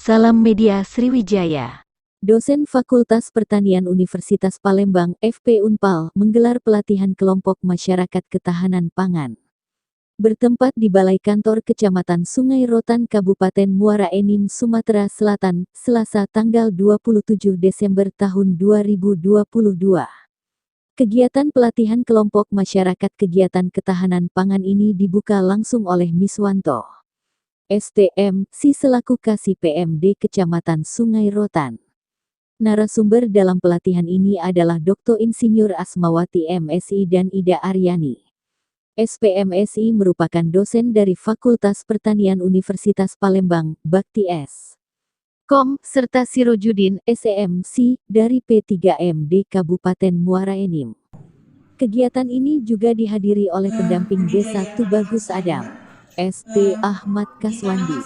Salam Media Sriwijaya. Dosen Fakultas Pertanian Universitas Palembang (FP Unpal) menggelar pelatihan kelompok masyarakat ketahanan pangan. Bertempat di Balai Kantor Kecamatan Sungai Rotan Kabupaten Muara Enim, Sumatera Selatan, Selasa tanggal 27 Desember tahun 2022. Kegiatan pelatihan kelompok masyarakat kegiatan ketahanan pangan ini dibuka langsung oleh Miswanto, STM, Si selaku Kasih PMD Kecamatan Sungai Rotan. Narasumber dalam pelatihan ini adalah Dr. Insinyur Asmawati MSI dan Ida Aryani. SPMSI merupakan dosen dari Fakultas Pertanian Universitas Palembang, Bakti S. Kom, serta Sirojudin, SEMC, dari P3MD Kabupaten Muara Enim. Kegiatan ini juga dihadiri oleh pendamping desa Tubagus Adam, ST Ahmad Kaswandi,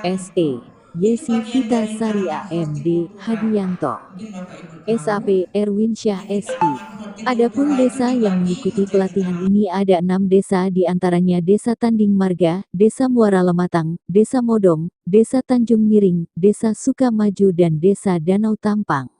SE Yesi Vita Sari AMD Hadianto, SAP Erwin Syah SI. Adapun desa yang mengikuti pelatihan ini ada 6 desa, di antaranya Desa Tanding Marga, Desa Muara Lematang, Desa Modong, Desa Tanjung Miring, Desa Sukamaju dan Desa Danau Tampang.